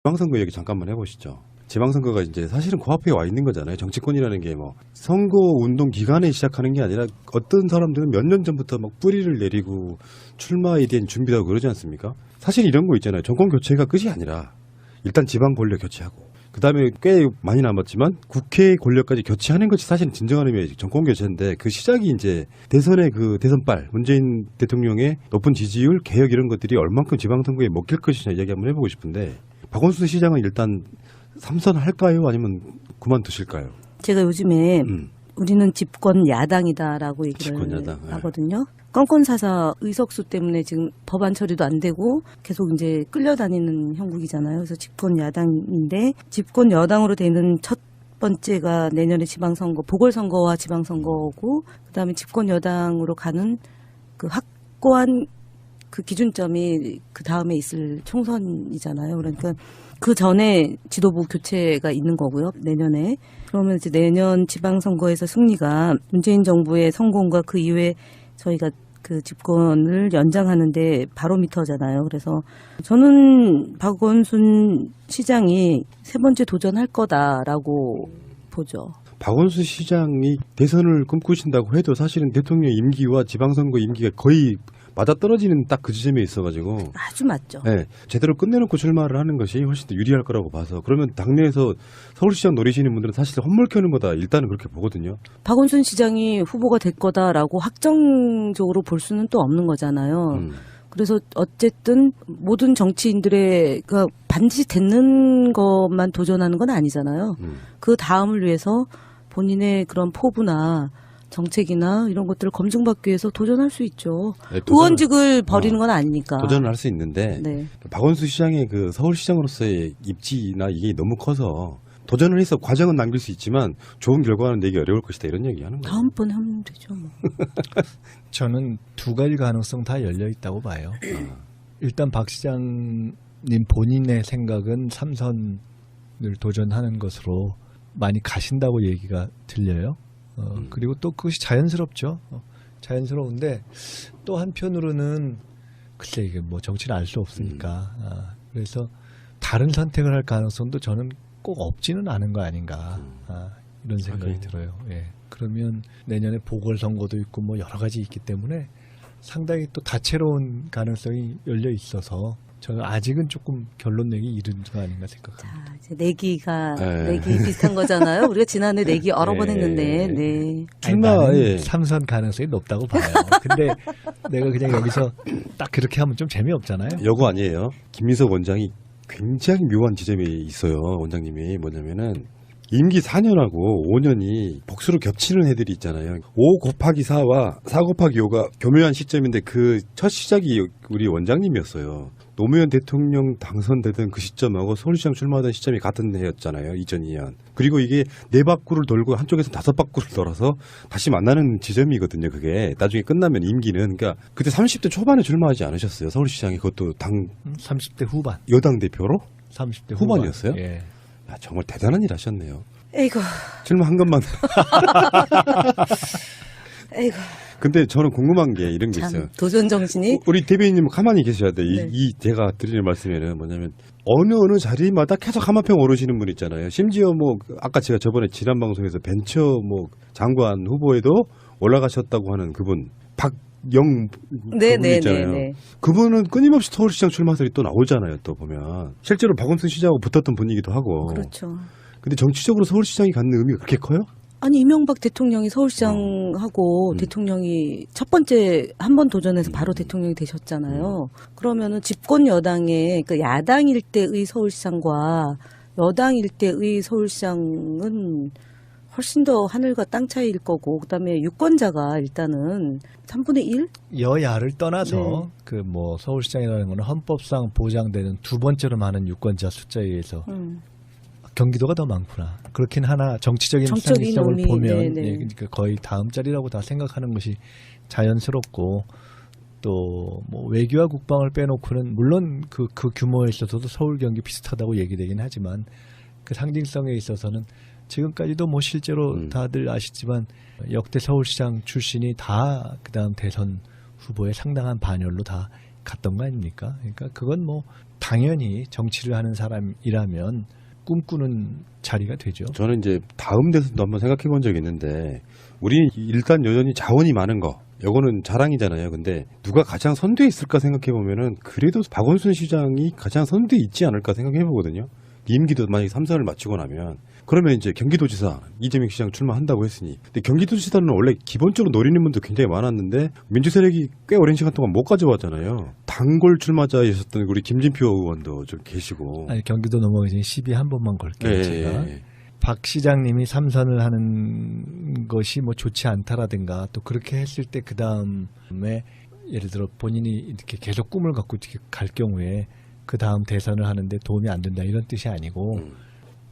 지방선거 얘기 잠깐만 해보시죠. 지방선거가 이제 사실은 코앞에 와 있는 거잖아요. 정치권이라는 게 뭐 선거 운동 기간에 시작하는 게 아니라 어떤 사람들은 몇 년 전부터 막 뿌리를 내리고 출마에 대한 준비도 하고 그러지 않습니까? 사실 이런 거 있잖아요. 정권 교체가 끝이 아니라 일단 지방 권력 교체하고 그 다음에 꽤 많이 남았지만 국회 권력까지 교체하는 것이 사실 진정한 의미의 정권 교체인데 그 시작이 이제 대선의 그 대선발 문재인 대통령의 높은 지지율 개혁 이런 것들이 얼만큼 지방선거에 먹힐 것이냐 이야기 한번 해보고 싶은데 박원순 시장은 일단 삼선할까요? 아니면 그만두실까요? 제가 요즘에 우리는 집권 야당이다라고 얘기를 집권 야당, 하거든요. 건건사사 의석수 때문에 지금 법안 처리도 안 되고 계속 이제 끌려다니는 형국이잖아요. 그래서 집권 야당인데 집권 여당으로 되는 첫 번째가 내년에 지방선거, 보궐선거와 지방선거고 그다음에 집권 여당으로 가는 그 확고한 그 기준점이 그 다음에 있을 총선이잖아요. 그러니까 그 전에 지도부 교체가 있는 거고요. 내년에. 그러면 이제 내년 지방선거에서 승리가 문재인 정부의 성공과 그 이후에 저희가 그 집권을 연장하는데 바로미터잖아요. 그래서 저는 박원순 시장이 세 번째 도전할 거다라고 보죠. 박원순 시장이 대선을 꿈꾸신다고 해도 사실은 대통령 임기와 지방선거 임기가 거의 맞아떨어지는 딱 그 지점에 있어가지고 아주 맞죠. 네, 제대로 끝내놓고 출마를 하는 것이 훨씬 더 유리할 거라고 봐서 그러면 당내에서 서울시장 노리시는 분들은 사실 헛물 켜는 거다 일단은 그렇게 보거든요. 박원순 시장이 후보가 될 거다라고 확정적으로 볼 수는 또 없는 거잖아요. 그래서 어쨌든 모든 정치인들의 그 반드시 되는 것만 도전하는 건 아니잖아요. 그 다음을 위해서 본인의 그런 포부나 정책이나 이런 것들을 검증받기 위해서 도전할 수 있죠. 네, 의원직을 버리는 건 아니니까. 도전을 할 수 있는데 네. 박원순 시장의 그 서울시장으로서의 입지나 이게 너무 커서 도전을 해서 과정은 남길 수 있지만 좋은 결과는 내기 어려울 것이다 이런 얘기하는 거예요. 다음번에 하면 되죠. 뭐. 저는 두 가지 가능성 다 열려 있다고 봐요. 일단 박 시장님 본인의 생각은 삼선을 도전하는 것으로 많이 가신다고 얘기가 들려요. 그리고 또 그것이 자연스럽죠. 자연스러운데 또 한편으로는 글쎄 이게 뭐 정치를 알 수 없으니까 그래서 다른 선택을 할 가능성도 저는 꼭 없지는 않은 거 아닌가 이런 생각이 들어요. 예. 그러면 내년에 보궐선거도 있고 뭐 여러 가지 있기 때문에 상당히 또 다채로운 가능성이 열려 있어서 저는 아직은 조금 결론 내기 이른 거 아닌가 생각합니다. 자, 이제 내기가 내기 비슷한 거잖아요. 우리가 지난해 내기 여러 번 했는데, 네. 출마에 삼선 가능성이 높다고 봐요. 근데 내가 그냥 여기서 딱 그렇게 하면 좀 재미없잖아요. 여거 아니에요. 김민석 원장이 굉장히 묘한 지점이 있어요. 원장님이 뭐냐면은 임기 4년하고 5년이 복수로 겹치는 애들이 있잖아요. 5 곱하기 4와 4 곱하기 5가 교묘한 시점인데 그 첫 시작이 우리 원장님이었어요. 노무현 대통령 당선되던 그 시점하고 서울시장 출마하던 시점이 같은 해였잖아요. 2002년. 그리고 이게 4바퀴를 돌고 한쪽에서 5바퀴를 돌아서 다시 만나는 지점이거든요. 그게 나중에 끝나면 임기는. 그러니까 그때 30대 초반에 출마하지 않으셨어요. 서울시장이 그것도 당 30대 후반. 여당 대표로? 30대 후반이었어요? 후반. 예. 야, 정말 대단한 일 하셨네요. 에이구. 출마한 것만. 에이구. 근데 저는 궁금한 게 이런 게 참, 있어요. 도전 정신이. 우리 대변인님 가만히 계셔야 돼. 네. 이 제가 드리는 말씀에는 뭐냐면 어느 자리마다 계속 한마평 오르시는 분 있잖아요. 심지어 뭐 아까 제가 저번에 지난 방송에서 벤처 뭐 장관 후보에도 올라가셨다고 하는 그분 박영 그분 있잖아요. 그분은 끊임없이 서울시장 출마설이 또 나오잖아요. 또 보면 실제로 박원순 시장하고 붙었던 분이기도 하고. 그렇죠. 근데 정치적으로 서울시장이 갖는 의미가 그렇게 커요? 아니 이명박 대통령이 서울시장하고 대통령이 첫 번째 한 번 도전해서 바로 대통령이 되셨잖아요. 그러면은 집권 여당의 그 야당일 때의 서울시장과 여당일 때의 서울시장은 훨씬 더 하늘과 땅 차이일 거고 그다음에 유권자가 일단은 3분의 1? 여야를 떠나서 네. 그 뭐 서울시장이라는 거는 헌법상 보장되는 두 번째로 많은 유권자 숫자에 의해서 경기도가 더 많구나. 그렇긴 하나 정치적인 상식성을 의미, 보면 네네. 예, 그러니까 거의 다음 자리라고 다 생각하는 것이 자연스럽고 또 뭐 외교와 국방을 빼놓고는 물론 그 규모에 있어서도 서울 경기 비슷하다고 얘기되긴 하지만 그 상징성에 있어서는 지금까지도 뭐 실제로 다들 아시지만 역대 서울시장 출신이 다 그다음 대선 후보에 상당한 반열로 다 갔던 거 아닙니까? 그러니까 그건 뭐 당연히 정치를 하는 사람이라면 꿈꾸는 자리가 되죠. 저는 이제 다음 대선도 한번 생각해 본 적이 있는데 우리는 일단 여전히 자원이 많은 거 이거는 자랑이잖아요. 근데 누가 가장 선두에 있을까 생각해 보면은 그래도 박원순 시장이 가장 선두에 있지 않을까 생각해 보거든요. 임기도 만약에 3선을 마치고 나면 그러면 이제 경기도지사 이재명 시장 출마한다고 했으니 근데 경기도지사는 원래 기본적으로 노리는 분도 굉장히 많았는데 민주 세력이 꽤 오랜 시간 동안 못 가져왔잖아요. 단골 출마자이셨던 우리 김진표 의원도 좀 계시고. 아니, 경기도 넘어가기 전에 시비 한 번만 걸게요. 제가. 박 시장님이 3선을 하는 것이 뭐 좋지 않다라든가 또 그렇게 했을 때 그 다음에 예를 들어 본인이 이렇게 계속 꿈을 갖고 이렇게 갈 경우에 그 다음 대선을 하는데 도움이 안 된다 이런 뜻이 아니고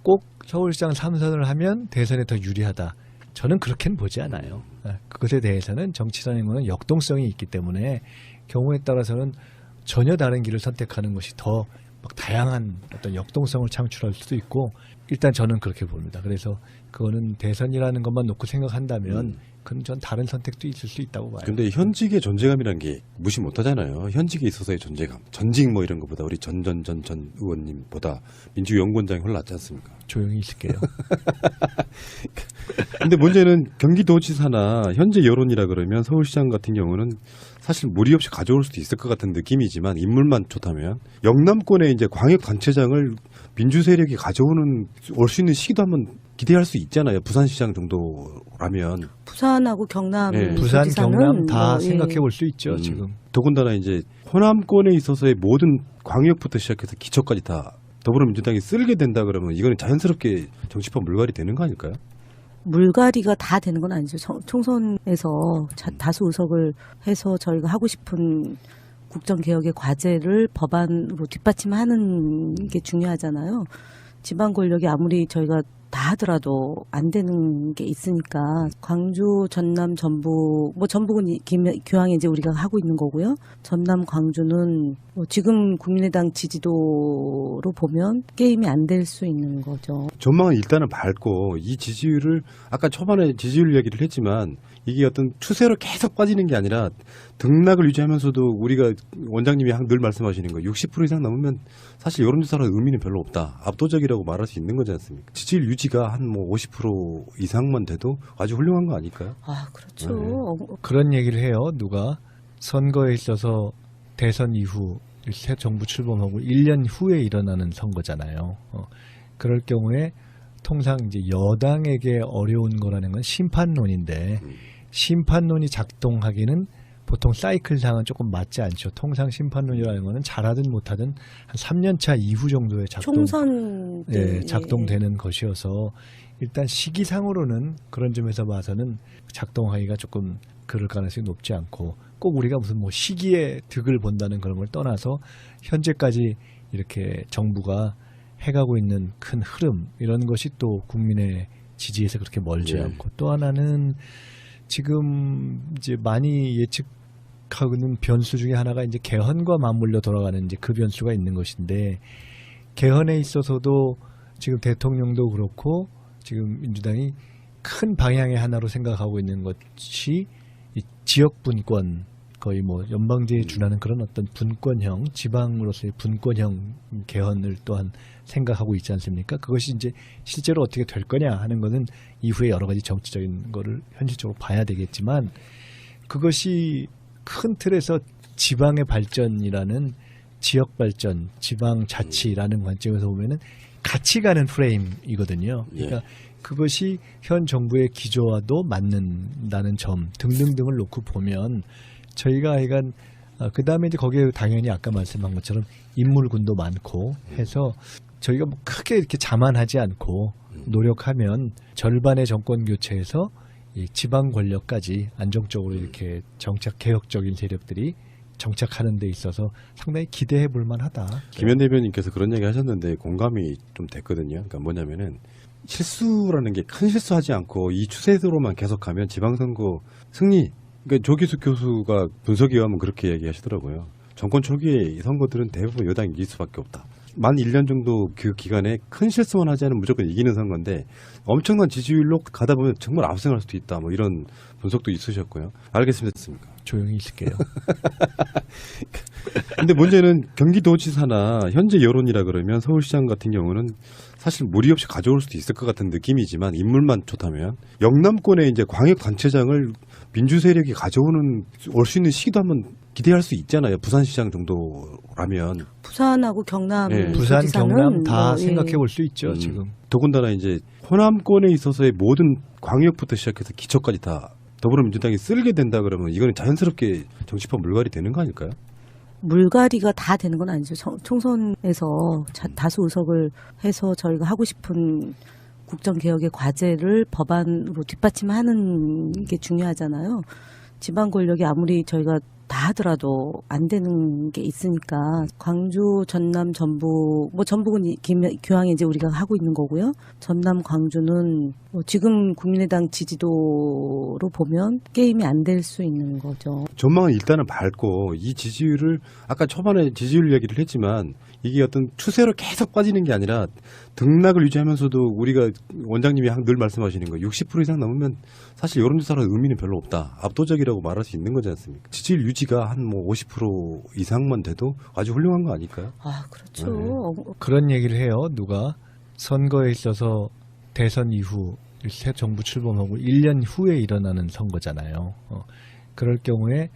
꼭 서울시장 3선을 하면 대선에 더 유리하다. 저는 그렇게는 보지 않아요. 그것에 대해서는 정치라는 것은 역동성이 있기 때문에 경우에 따라서는 전혀 다른 길을 선택하는 것이 더 막 다양한 어떤 역동성을 창출할 수도 있고 일단 저는 그렇게 봅니다. 그래서 그거는 대선이라는 것만 놓고 생각한다면 그건 전 다른 선택도 있을 수 있다고 봐요. 근데 현직의 존재감이라는 게 무시 못하잖아요. 현직에 있어서의 존재감, 전직 뭐 이런 것보다 우리 전 의원님보다 민주연구원장이 훨씬 낫지 않습니까? 조용히 있을게요. 근데 문제는 경기도지사나 현재 여론이라 그러면 서울시장 같은 경우는 사실 무리 없이 가져올 수도 있을 것 같은 느낌이지만 인물만 좋다면 영남권의 이제 광역단체장을 민주 세력이 가져오는 올 수 있는 시기도 한번 기대할 수 있잖아요. 부산시장 정도라면. 부산하고 경남, 예. 부산, 도지사는 경남 다 뭐, 생각해 볼 수 있죠. 지금. 더군다나 이제 호남권에 있어서의 모든 광역부터 시작해서 기초까지 다 더불어민주당이 쓸게 된다 그러면 이거는 자연스럽게 정치판 물갈이 되는 거 아닐까요? 물갈이가 다 되는 건 아니죠. 총선에서 다수 의석을 해서 저희가 하고 싶은 국정개혁의 과제를 법안으로 뒷받침하는 게 중요하잖아요. 지방 권력이 아무리 저희가 다 하더라도 안 되는 게 있으니까 광주, 전남, 전북, 뭐 전북은 교황에 이제 우리가 하고 있는 거고요. 전남, 광주는 뭐 지금 국민의당 지지도로 보면 게임이 안 될 수 있는 거죠. 전망은 일단은 밝고 이 지지율을 아까 초반에 지지율 얘기를 했지만 이게 어떤 추세로 계속 빠지는 게 아니라 등락을 유지하면서도 우리가 원장님이 늘 말씀하시는 거 60% 이상 넘으면 사실 여론조사로 의미는 별로 없다. 압도적이라고 말할 수 있는 거지 않습니까? 지지율 유지가 한 뭐 50% 이상만 돼도 아주 훌륭한 거 아닐까요? 아, 그렇죠. 네. 그런 얘기를 해요. 누가 선거에 있어서 대선 이후 새 정부 출범하고 1년 후에 일어나는 선거잖아요. 그럴 경우에 통상 이제 여당에게 어려운 거라는 건 심판론인데 심판론이 작동하기는 보통 사이클상은 조금 맞지 않죠. 통상 심판론이라는 거는 잘하든 못하든 한 3년차 이후 정도에 총선 때 작동되는 것이어서 일단 시기상으로는 그런 점에서 봐서는 작동하기가 조금 그럴 가능성이 높지 않고 꼭 우리가 무슨 뭐 시기의 득을 본다는 그런 걸 떠나서 현재까지 이렇게 정부가 해가고 있는 큰 흐름 이런 것이 또 국민의 지지에서 그렇게 멀지 않고 또 하나는 지금 이제 많이 예측하고는 변수 중에 하나가 이제 개헌과 맞물려 돌아가는 이제 그 변수가 있는 것인데 개헌에 있어서도 지금 대통령도 그렇고 지금 민주당이 큰 방향의 하나로 생각하고 있는 것이 이 지역 분권 거의 뭐 연방제에 준하는 그런 어떤 분권형 지방으로서의 분권형 개헌을 또한 생각하고 있지 않습니까? 그것이 이제 실제로 어떻게 될 거냐 하는 것은 이후에 여러 가지 정치적인 거를 현실적으로 봐야 되겠지만 그것이 큰 틀에서 지방의 발전이라는 지역 발전, 지방 자치라는 관점에서 보면은 같이 가는 프레임이거든요. 그러니까 그것이 현 정부의 기조와도 맞는다는 점 등등등을 놓고 보면 저희가 하여간 그 다음에 이제 거기에 당연히 아까 말씀한 것처럼 인물군도 많고 해서 저희가 뭐 크게 이렇게 자만하지 않고 노력하면 절반의 정권 교체에서 이 지방 권력까지 안정적으로 이렇게 정착 개혁적인 세력들이 정착하는 데 있어서 상당히 기대해 볼 만하다. 김현 대변인께서 그런 얘기 하셨는데 공감이 좀 됐거든요. 그러니까 뭐냐면은 실수라는 게 큰 실수하지 않고 이 추세대로만 계속하면 지방선거 승리. 그러니까 조기숙 교수가 분석에 의하면 그렇게 얘기하시더라고요. 정권 초기에 이 선거들은 대부분 여당이 이길 수밖에 없다. 만 1년 정도 그 기간에 큰 실수만 하지 않으면 무조건 이기는 선거인데 엄청난 지지율로 가다 보면 정말 압승할 수도 있다. 뭐 이런 분석도 있으셨고요. 알겠습니다. 조용히 있을게요. 근데 문제는 경기도지사나 현재 여론이라 그러면 서울시장 같은 경우는 사실 무리 없이 가져올 수도 있을 것 같은 느낌이지만 인물만 좋다면 영남권에 이제 광역단체장을 민주 세력이 가져오는 올 수 있는 시기도 한번 기대할 수 있잖아요. 부산시장 정도라면. 부산하고 경남, 예. 부산, 도지사는 경남 다 뭐, 생각해 볼 수 있죠. 음. 지금. 더군다나 이제 호남권에 있어서의 모든 광역부터 시작해서 기초까지 다 더불어민주당이 쓸게 된다 그러면 이거는 자연스럽게 정치판 물갈이 되는 거 아닐까요? 물갈이가 다 되는 건 아니죠. 총선에서 다수 의석을 해서 저희가 하고 싶은 국정개혁의 과제를 법안으로 뒷받침하는 게 중요하잖아요. 지방 권력이 아무리 저희가 다 하더라도 안 되는 게 있으니까 광주, 전남, 전북, 뭐 전북은 교황에 이제 우리가 하고 있는 거고요. 전남, 광주는 뭐 지금 국민의당 지지도로 보면 게임이 안 될 수 있는 거죠. 전망은 일단은 밝고 이 지지율을 아까 초반에 지지율 얘기를 했지만 이게 어떤 추세로 계속 빠지는 게 아니라 등락을 유지하면서도 우리가 원장님이 늘 말씀하시는 거 60% 이상 넘으면 사실 여론조사로 의미는 별로 없다. 압도적이라고 말할 수 있는 거지 않습니까? 지지율 유지가 한 뭐 50% 이상만 돼도 아주 훌륭한 거 아닐까요? 아, 그렇죠. 네. 그런 얘기를 해요. 누가 선거에 있어서 대선 이후 새 정부 출범하고 1년 후에 일어나는 선거잖아요. 그럴 경우에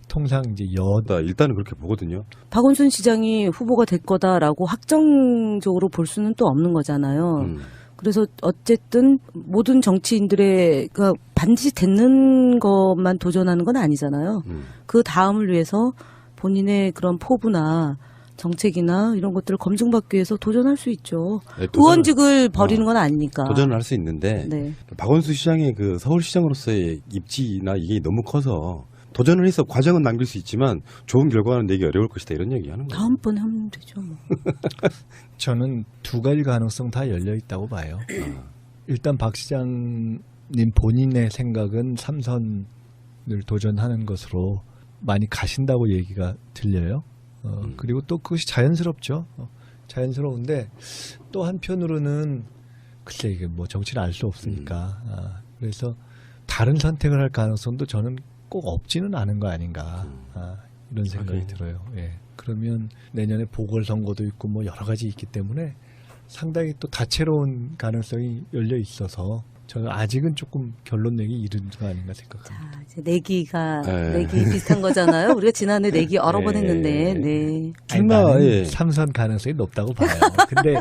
통상 이제 일단은 그렇게 보거든요. 박원순 시장이 후보가 될 거다라고 확정적으로 볼 수는 또 없는 거잖아요. 그래서 어쨌든 모든 정치인들의 반드시 되는 것만 도전하는 건 아니잖아요. 그 다음을 위해서 본인의 그런 포부나 정책이나 이런 것들을 검증받기 위해서 도전할 수 있죠. 네, 의원직을 버리는 건 아니니까. 도전을 할 수 있는데 네. 박원순 시장의 그 서울시장으로서의 입지나 이게 너무 커서 도전을 해서 과정은 남길 수 있지만 좋은 결과는 내기 어려울 것이다 이런 얘기하는 거예요. 다음번에 하면 되죠. 뭐. 저는 두 가지 가능성 다 열려 있다고 봐요. 일단 박 시장님 본인의 생각은 3선을 도전하는 것으로 많이 가신다고 얘기가 들려요. 그리고 또 그것이 자연스럽죠. 자연스러운데 또 한편으로는 글쎄 이게 뭐 정치는 알 수 없으니까 그래서 다른 선택을 할 가능성도 저는 꼭 없지는 않은 거 아닌가 이런 생각이 들어요. 예. 그러면 내년에 보궐선거도 있고 뭐 여러 가지 있기 때문에 상당히 또 다채로운 가능성이 열려 있어서 저는 아직은 조금 결론 내기 이른 거 아닌가 생각합니다. 자, 이제 내기 비슷한 거잖아요. 우리가 지난해 내기 여러 번 했는데, 네. 나는 3선 가능성이 높다고 봐요. 근데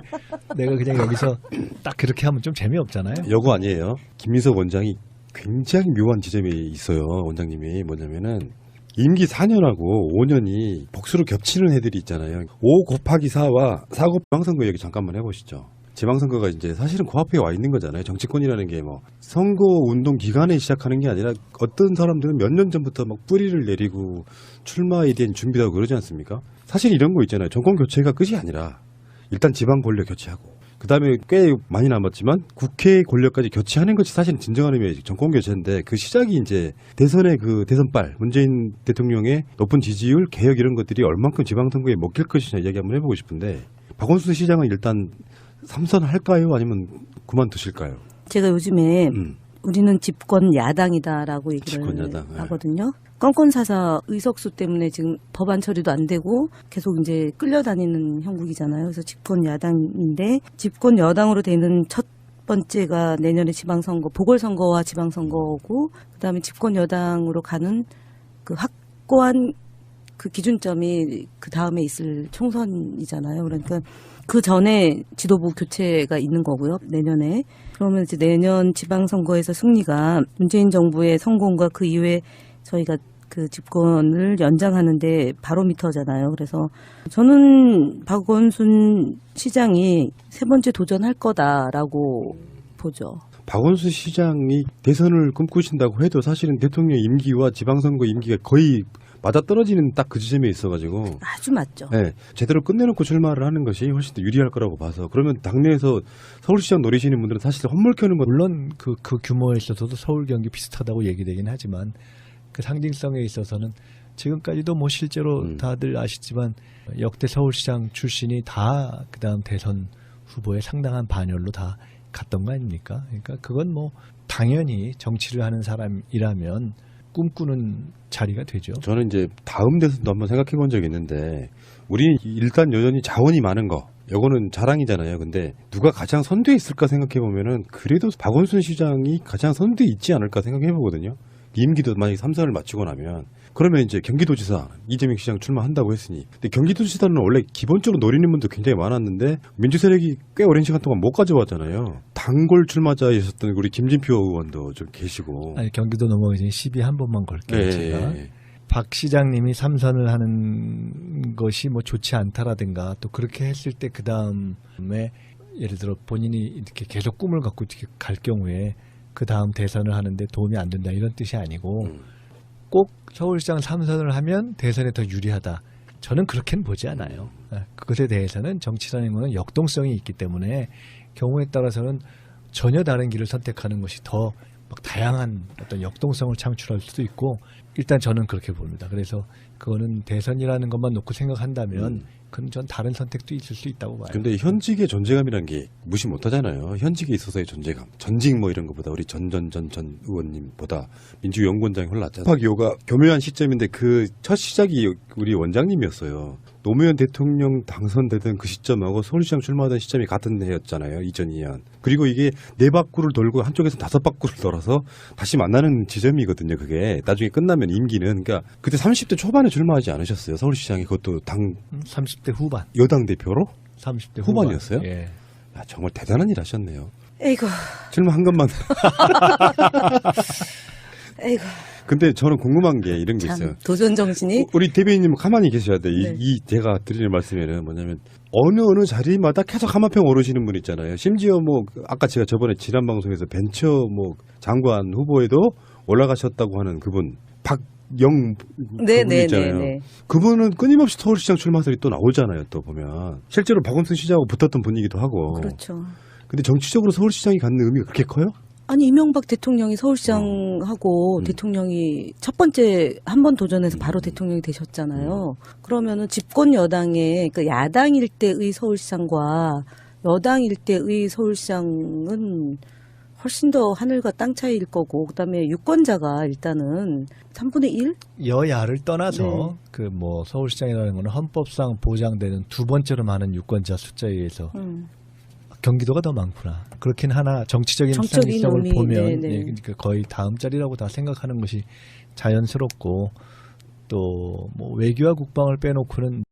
내가 그냥 여기서 딱 그렇게 하면 좀 재미없잖아요. 요거 아니에요. 김민석 원장이 굉장히 묘한 지점이 있어요. 원장님이 뭐냐면은 임기 4년하고 5년이 복수로 겹치는 애들이 있잖아요. 5 곱하기 4와 4 곱하기 지방선거 얘기 잠깐만 해보시죠. 지방선거가 이제 사실은 코앞에 와 있는 거잖아요. 정치권이라는 게 뭐 선거 운동 기간에 시작하는 게 아니라 어떤 사람들은 몇 년 전부터 막 뿌리를 내리고 출마에 대한 준비도 하고 그러지 않습니까? 사실 이런 거 있잖아요. 정권 교체가 끝이 아니라 일단 지방 권력 교체하고 그다음에 꽤 많이 남았지만 국회 권력까지 교체하는 것이 사실 진정한 의미의 정권 교체인데 그 시작이 이제 대선의 그 대선발 문재인 대통령의 높은 지지율 개혁 이런 것들이 얼만큼 지방선거에 먹힐 것이냐 이야기 한번 해보고 싶은데 박원순 시장은 일단 3선 할까요? 아니면 그만두실까요? 제가 요즘에 우리는 집권 야당이다라고 얘기를 하거든요. 건건사사 의석수 때문에 지금 법안 처리도 안 되고 계속 이제 끌려다니는 형국이잖아요. 그래서 집권 야당인데 집권 여당으로 되는 첫 번째가 내년에 지방선거, 보궐선거와 지방선거고 그다음에 집권 여당으로 가는 그 확고한 그 기준점이 그 다음에 있을 총선이잖아요. 그러니까 그 전에 지도부 교체가 있는 거고요. 내년에. 그러면 이제 내년 지방선거에서 승리가 문재인 정부의 성공과 그 이후에 저희가 그 집권을 연장하는데 바로미터잖아요. 그래서 저는 박원순 시장이 세 번째 도전할 거다라고 보죠. 박원순 시장이 대선을 꿈꾸신다고 해도 사실은 대통령 임기와 지방선거 임기가 거의 맞아떨어지는 딱 그 지점에 있어가지고 아주 맞죠. 네, 제대로 끝내놓고 출마를 하는 것이 훨씬 더 유리할 거라고 봐서 그러면 당내에서 서울시장 노리시는 분들은 사실 헛물 켜는 건 물론 그 규모에 있어서도 서울 경기 비슷하다고 얘기되긴 하지만 그 상징성에 있어서는 지금까지도 뭐 실제로 다들 아시지만 역대 서울시장 출신이 다 그다음 대선 후보에 상당한 반열로 다 갔던 거 아닙니까? 그러니까 그건 뭐 당연히 정치를 하는 사람이라면 꿈꾸는 자리가 되죠. 저는 이제 다음 대선도 한번 생각해 본 적이 있는데 우리는 일단 여전히 자원이 많은 거 요거는 자랑이잖아요. 근데 누가 가장 선두에 있을까 생각해 보면은 그래도 박원순 시장이 가장 선두에 있지 않을까 생각해 보거든요. 임기도 만약에 3선을 마치고 나면 그러면 이제 경기도지사 이재명 시장 출마한다고 했으니 근데 경기도지사는 원래 기본적으로 노리는 분도 굉장히 많았는데 민주 세력이 꽤 오랜 시간 동안 못 가져왔잖아요. 단골 출마자이셨던 우리 김진표 의원도 좀 계시고 아니, 경기도 넘어가기 전에 시비 한 번만 걸게요. 제가. 박 시장님이 3선을 하는 것이 뭐 좋지 않다라든가 또 그렇게 했을 때 그 다음에 예를 들어 본인이 이렇게 계속 꿈을 갖고 이렇게 갈 경우에 그 다음 대선을 하는데 도움이 안 된다 이런 뜻이 아니고 꼭 서울시장 3선을 하면 대선에 더 유리하다. 저는 그렇게는 보지 않아요. 그것에 대해서는 정치라는 것은 역동성이 있기 때문에 경우에 따라서는 전혀 다른 길을 선택하는 것이 더 막 다양한 어떤 역동성을 창출할 수도 있고 일단 저는 그렇게 봅니다. 그래서 그거는 대선이라는 것만 놓고 생각한다면 그건 전 다른 선택도 있을 수 있다고 봐요. 근데 현직의 존재감이라는 게 무시 못 하잖아요. 현직에 있어서의 존재감. 전직 뭐 이런 것보다 우리 전 의원님보다 민주연구원장이 훨씬 낫잖아요. 박이호가 교묘한 시점인데 그 첫 시작이 우리 원장님이었어요. 노무현 대통령 당선되던 그 시점하고 서울시장 출마하던 시점이 같은 해였잖아요. 2002년. 그리고 이게 네 바퀴를 돌고 한쪽에서 다섯 바퀴를 돌아서 다시 만나는 지점이거든요. 그게 나중에 끝나면 임기는. 그러니까 그때 30대 초반에 출마하지 않으셨어요. 서울시장에 그것도 당 30대 후반. 여당 대표로? 30대 후반이었어요? 후반. 예. 야, 정말 대단한 일 하셨네요. 에이구, 출마한 것만. 에이구. 근데 저는 궁금한 게 이런 게 있어요. 참 도전 정신이 우리 대변인님 가만히 계셔야 돼. 네. 이 제가 드리는 말씀에는 뭐냐면 어느 자리마다 계속 한마평 오르시는 분 있잖아요. 심지어 뭐 아까 제가 저번에 지난 방송에서 벤처 뭐 장관 후보에도 올라가셨다고 하는 그분 박영 그분 있잖아요. 네네네. 그분은 끊임없이 서울시장 출마설이 또 나오잖아요. 또 보면 실제로 박원순 시장하고 붙었던 분이기도 하고. 그렇죠. 근데 정치적으로 서울시장이 갖는 의미가 그렇게 커요? 아니 이명박 대통령이 서울시장하고 대통령이 첫 번째 한 번 도전해서 바로 대통령이 되셨잖아요. 그러면은 집권 여당의 그 야당일 때의 서울시장과 여당일 때의 서울시장은 훨씬 더 하늘과 땅 차이일 거고 그다음에 유권자가 일단은 3분의 1? 여야를 떠나서 네. 그 뭐 서울시장이라는 거는 헌법상 보장되는 두 번째로 많은 유권자 숫자에 의해서 경기도가 더 많구나. 그렇긴 하나 정치적인 정적인 시장을 의미, 보면 네네. 예, 그러니까 거의 다음 자리라고 다 생각하는 것이 자연스럽고 또 뭐 외교와 국방을 빼놓고는